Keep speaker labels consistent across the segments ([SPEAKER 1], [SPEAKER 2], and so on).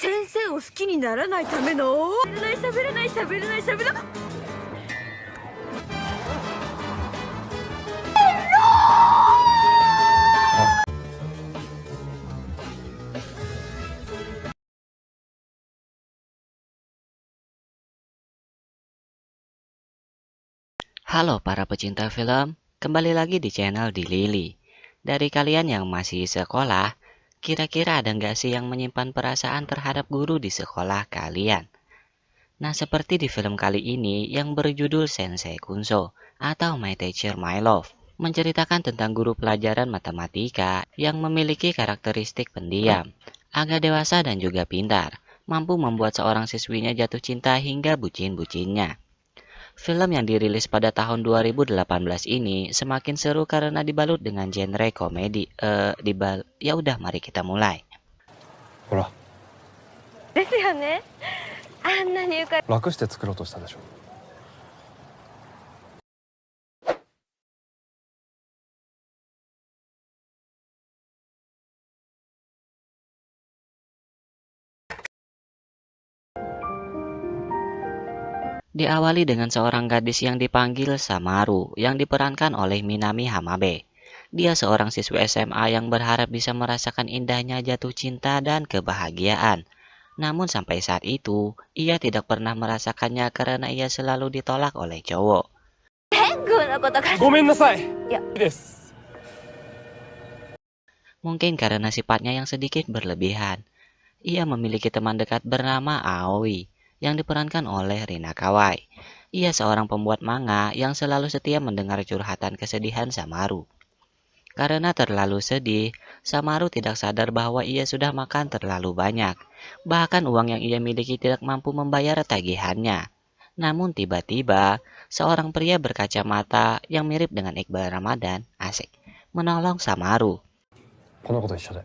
[SPEAKER 1] 先生を好きにならないための喋れない喋れない喋れない喋れない。
[SPEAKER 2] Halo para pecinta film, kembali lagi di channel Di Lili. Dari kalian yang masih sekolah, kira-kira ada nggak sih yang menyimpan perasaan terhadap guru di sekolah kalian? Nah, seperti di film kali ini yang berjudul Sensei Kunso atau My Teacher My Love, menceritakan tentang guru pelajaran matematika yang memiliki karakteristik pendiam, agak dewasa dan juga pintar, mampu membuat seorang siswinya jatuh cinta hingga bucin-bucinnya. Film yang dirilis pada tahun 2018 ini semakin seru karena dibalut dengan genre komedi. Ya udah, mari kita mulai.
[SPEAKER 3] ほら
[SPEAKER 1] ですよね。あんなに愉快。
[SPEAKER 3] 楽して作ろうとしたでしょ。
[SPEAKER 2] Diawali dengan seorang gadis yang dipanggil Samaru yang diperankan oleh Minami Hamabe. Dia seorang siswi SMA yang berharap bisa merasakan indahnya jatuh cinta dan kebahagiaan. Namun sampai saat itu, ia tidak pernah merasakannya karena ia selalu ditolak oleh cowok.
[SPEAKER 3] ごめんなさい。
[SPEAKER 1] いや
[SPEAKER 3] です。
[SPEAKER 2] Mungkin karena sifatnya yang sedikit berlebihan. Ia memiliki teman dekat bernama Aoi yang diperankan oleh Rina Kawai. Ia seorang pembuat manga yang selalu setia mendengar curhatan kesedihan Samaru. Karena terlalu sedih, Samaru tidak sadar bahwa ia sudah makan terlalu banyak. Bahkan uang yang ia miliki tidak mampu membayar tagihannya. Namun tiba-tiba, seorang pria berkacamata yang mirip dengan Iqbal Ramadan, asik, menolong Samaru.
[SPEAKER 3] この子と一緒で。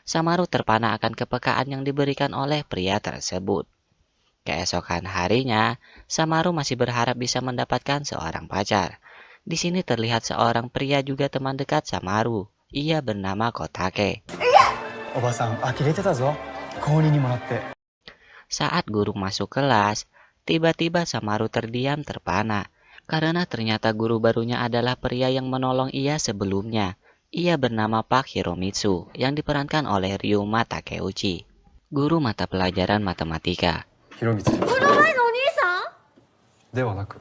[SPEAKER 2] Samaru terpana akan kepekaan yang diberikan oleh pria tersebut. Keesokan harinya, Samaru masih berharap bisa mendapatkan seorang pacar. Di sini terlihat seorang pria juga teman dekat Samaru. Ia bernama Kotake.
[SPEAKER 3] おばさん、呆れてたぞ。公認にもらって。
[SPEAKER 2] Saat guru masuk kelas, tiba-tiba Samaru terdiam terpana. Karena ternyata guru barunya adalah pria yang menolong ia sebelumnya. Ia bernama Park Hiromitsu yang diperankan oleh Ryuma Takeuchi, guru mata pelajaran matematika.
[SPEAKER 3] 広光。
[SPEAKER 1] この前のお兄さん。
[SPEAKER 3] ではなく、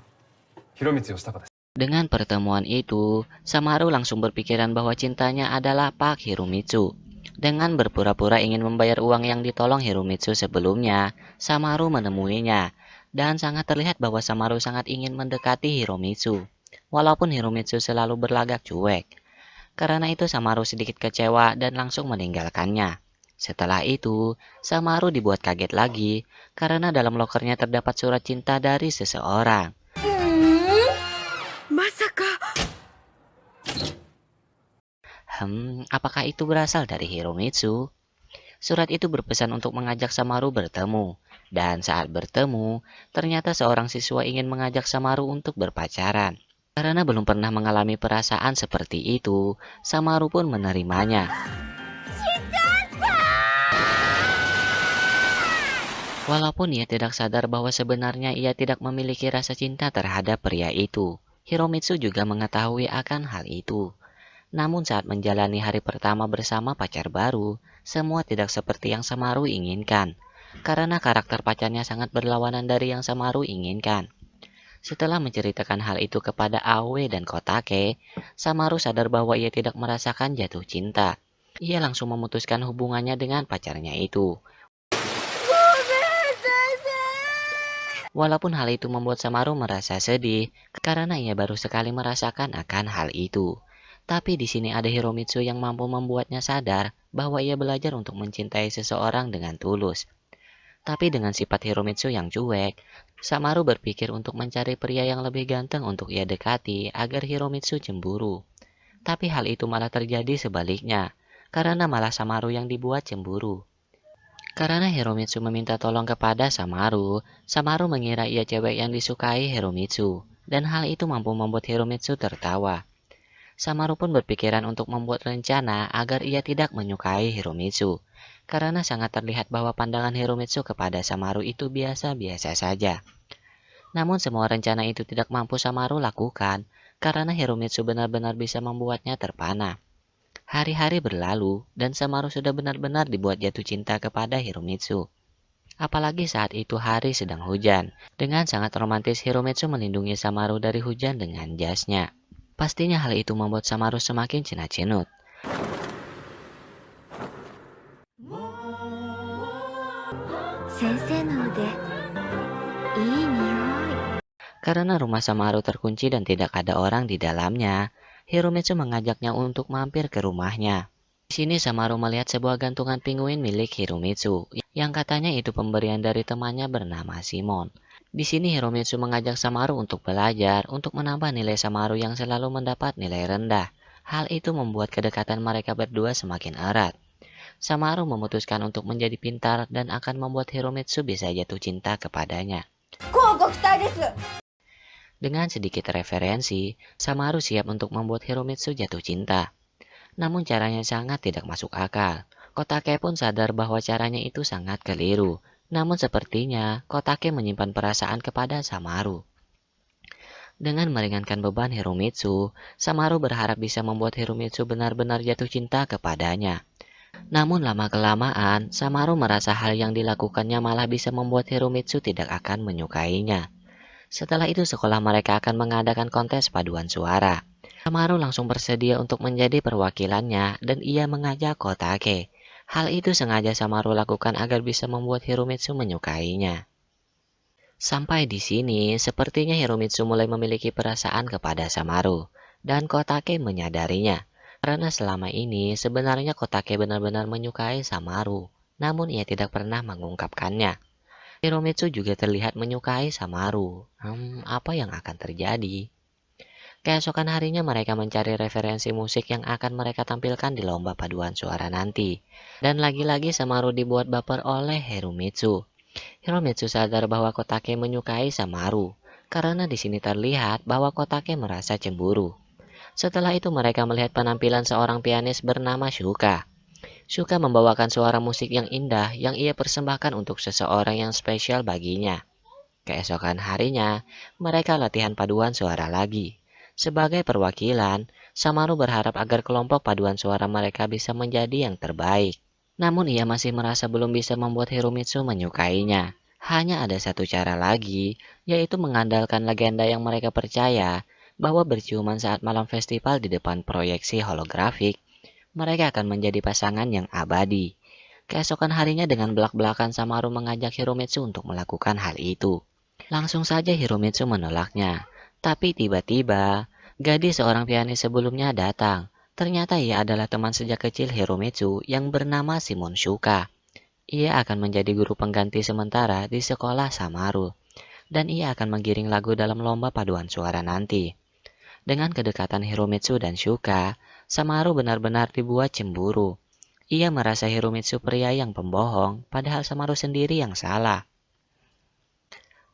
[SPEAKER 3] 広光義孝です。
[SPEAKER 2] Dengan pertemuan itu, Samaru langsung berpikiran bahwa cintanya adalah Park Hiromitsu. Dengan berpura-pura ingin membayar uang yang ditolong Hiromitsu sebelumnya, Samaru menemuinya. Dan sangat terlihat bahwa Samaru sangat ingin mendekati Hiromitsu. Walaupun Hiromitsu selalu berlagak cuek. Karena itu Samaru sedikit kecewa dan langsung meninggalkannya. Setelah itu, Samaru dibuat kaget lagi karena dalam lokernya terdapat surat cinta dari seseorang.
[SPEAKER 1] Masaka.
[SPEAKER 2] Apakah itu berasal dari Hiromitsu? Surat itu berpesan untuk mengajak Samaru bertemu. Dan saat bertemu, ternyata seorang siswa ingin mengajak Samaru untuk berpacaran. Karena belum pernah mengalami perasaan seperti itu, Samaru pun menerimanya. Walaupun ia tidak sadar bahwa sebenarnya ia tidak memiliki rasa cinta terhadap pria itu, Hiromitsu juga mengetahui akan hal itu. Namun saat menjalani hari pertama bersama pacar baru, semua tidak seperti yang Samaru inginkan. Karena karakter pacarnya sangat berlawanan dari yang Samaru inginkan. Setelah menceritakan hal itu kepada Aoi dan Kotake, Samaru sadar bahwa ia tidak merasakan jatuh cinta. Ia langsung memutuskan hubungannya dengan pacarnya itu. Walaupun hal itu membuat Samaru merasa sedih, karena ia baru sekali merasakan akan hal itu. Tapi di sini ada Hiromitsu yang mampu membuatnya sadar bahwa ia belajar untuk mencintai seseorang dengan tulus. Tapi dengan sifat Hiromitsu yang cuek, Samaru berpikir untuk mencari pria yang lebih ganteng untuk ia dekati agar Hiromitsu cemburu. Tapi hal itu malah terjadi sebaliknya, karena malah Samaru yang dibuat cemburu. Karena Hiromitsu meminta tolong kepada Samaru, Samaru mengira ia cewek yang disukai Hiromitsu. dan hal itu mampu membuat Hiromitsu tertawa. Samaru pun berpikiran untuk membuat rencana agar ia tidak menyukai Hiromitsu, karena sangat terlihat bahwa pandangan Hiromitsu kepada Samaru itu biasa-biasa saja. Namun semua rencana itu tidak mampu Samaru lakukan, karena Hiromitsu benar-benar bisa membuatnya terpana. Hari-hari berlalu, dan Samaru sudah benar-benar dibuat jatuh cinta kepada Hiromitsu. Apalagi saat itu hari sedang hujan. Dengan sangat romantis Hiromitsu melindungi Samaru dari hujan dengan jasnya. Pastinya hal itu membuat Samaru semakin cenut-cenut. Karena rumah Samaru terkunci dan tidak ada orang di dalamnya, Hiromitsu mengajaknya untuk mampir ke rumahnya. Di sini Samaru melihat sebuah gantungan penguin milik Hiromitsu, yang katanya itu pemberian dari temannya bernama Simon. Di sini Hiromitsu mengajak Samaru untuk belajar untuk menambah nilai Samaru yang selalu mendapat nilai rendah. Hal itu membuat kedekatan mereka berdua semakin erat. Samaru memutuskan untuk menjadi pintar dan akan membuat Hiromitsu bisa jatuh cinta kepadanya. Dengan sedikit referensi, Samaru siap untuk membuat Hiromitsu jatuh cinta. Namun caranya sangat tidak masuk akal. Kotake pun sadar bahwa caranya itu sangat keliru. Namun sepertinya Kotake menyimpan perasaan kepada Samaru. Dengan meringankan beban Hiromitsu, Samaru berharap bisa membuat Hiromitsu benar-benar jatuh cinta kepadanya. Namun lama-kelamaan, Samaru merasa hal yang dilakukannya malah bisa membuat Hiromitsu tidak akan menyukainya. Setelah itu sekolah mereka akan mengadakan kontes paduan suara. Samaru langsung bersedia untuk menjadi perwakilannya dan ia mengajak Kotake. Hal itu sengaja Samaru lakukan agar bisa membuat Hiromitsu menyukainya. Sampai di sini, sepertinya Hiromitsu mulai memiliki perasaan kepada Samaru, dan Kotake menyadarinya. Karena selama ini sebenarnya Kotake benar-benar menyukai Samaru, namun ia tidak pernah mengungkapkannya. Hiromitsu juga terlihat menyukai Samaru. Apa yang akan terjadi? Keesokan harinya mereka mencari referensi musik yang akan mereka tampilkan di lomba paduan suara nanti. Dan lagi-lagi Samaru dibuat baper oleh Hiromitsu. Hiromitsu sadar bahwa Kotake menyukai Samaru, karena di sini terlihat bahwa Kotake merasa cemburu. Setelah itu mereka melihat penampilan seorang pianis bernama Shuka. Shuka membawakan suara musik yang indah yang ia persembahkan untuk seseorang yang spesial baginya. Keesokan harinya, mereka latihan paduan suara lagi. Sebagai perwakilan, Samaru berharap agar kelompok paduan suara mereka bisa menjadi yang terbaik. Namun ia masih merasa belum bisa membuat Hiromitsu menyukainya. Hanya ada satu cara lagi, yaitu mengandalkan legenda yang mereka percaya bahwa berciuman saat malam festival di depan proyeksi holografik, mereka akan menjadi pasangan yang abadi. Keesokan harinya dengan belak-belakan Samaru mengajak Hiromitsu untuk melakukan hal itu. Langsung saja Hiromitsu menolaknya. Tapi tiba-tiba, gadis seorang pianis sebelumnya datang. Ternyata ia adalah teman sejak kecil Hiromitsu yang bernama Shimon Shuka. Ia akan menjadi guru pengganti sementara di sekolah Samaru. Dan ia akan menggiring lagu dalam lomba paduan suara nanti. Dengan kedekatan Hiromitsu dan Shuka, Samaru benar-benar dibuat cemburu. Ia merasa Hiromitsu pria yang pembohong, padahal Samaru sendiri yang salah.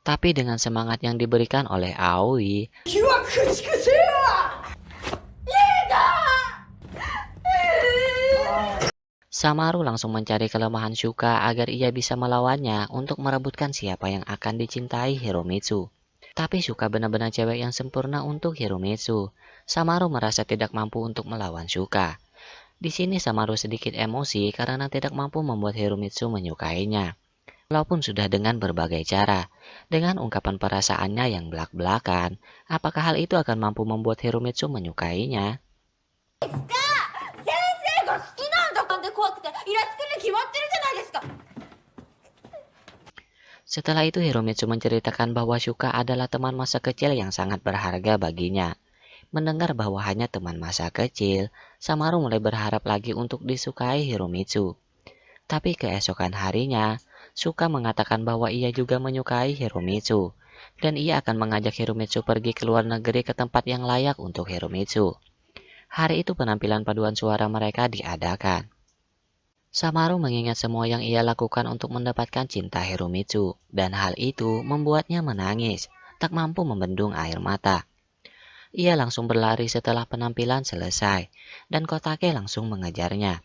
[SPEAKER 2] Tapi dengan semangat yang diberikan oleh Aoi, Samaru langsung mencari kelemahan Shuka agar ia bisa melawannya untuk merebutkan siapa yang akan dicintai Hiromitsu. Tapi Shuka benar-benar cewek yang sempurna untuk Hiromitsu. Samaru merasa tidak mampu untuk melawan Shuka. Di sini Samaru sedikit emosi karena tidak mampu membuat Hiromitsu menyukainya. Walaupun sudah dengan berbagai cara, dengan ungkapan perasaannya yang belak-belakan, apakah hal itu akan mampu membuat Hiromitsu menyukainya? Setelah itu Hiromitsu menceritakan bahwa Shuka adalah teman masa kecil yang sangat berharga baginya. Mendengar bahwa hanya teman masa kecil, Samaru mulai berharap lagi untuk disukai Hiromitsu. Tapi keesokan harinya, Shuka mengatakan bahwa ia juga menyukai Hiromitsu, dan ia akan mengajak Hiromitsu pergi ke luar negeri ke tempat yang layak untuk Hiromitsu. Hari itu penampilan paduan suara mereka diadakan. Samaru mengingat semua yang ia lakukan untuk mendapatkan cinta Hiromitsu, dan hal itu membuatnya menangis. tak mampu membendung air mata. Ia langsung berlari setelah penampilan selesai, dan Kotake langsung mengejarnya.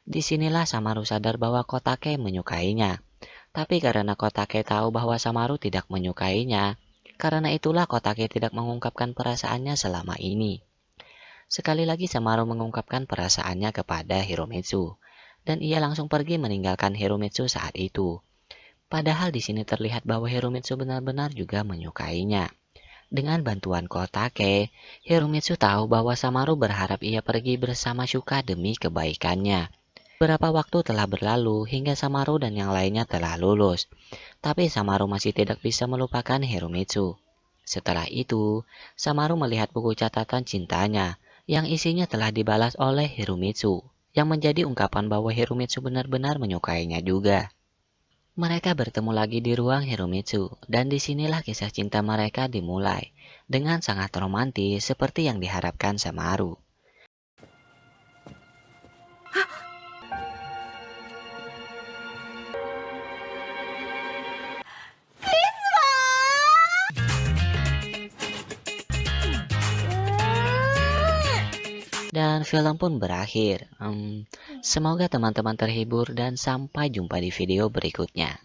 [SPEAKER 2] Disinilah Samaru sadar bahwa Kotake menyukainya. Tapi karena Kotake tahu bahwa Samaru tidak menyukainya, karena itulah Kotake tidak mengungkapkan perasaannya selama ini. Sekali lagi Samaru mengungkapkan perasaannya kepada Hiromitsu, dan ia langsung pergi meninggalkan Hiromitsu saat itu. Padahal di sini terlihat bahwa Hiromitsu benar-benar juga menyukainya. Dengan bantuan Kotake, Hiromitsu tahu bahwa Samaru berharap ia pergi bersama Shuka demi kebaikannya. Beberapa waktu telah berlalu hingga Samaru dan yang lainnya telah lulus, tapi Samaru masih tidak bisa melupakan Hiromitsu. Setelah itu, Samaru melihat buku catatan cintanya yang isinya telah dibalas oleh Hiromitsu, yang menjadi ungkapan bahwa Hiromitsu benar-benar menyukainya juga. Mereka bertemu lagi di ruang Hiromitsu, dan disinilah kisah cinta mereka dimulai, dengan sangat romantis seperti yang diharapkan Samaru. Dan film pun berakhir. Semoga teman-teman terhibur dan sampai jumpa di video berikutnya.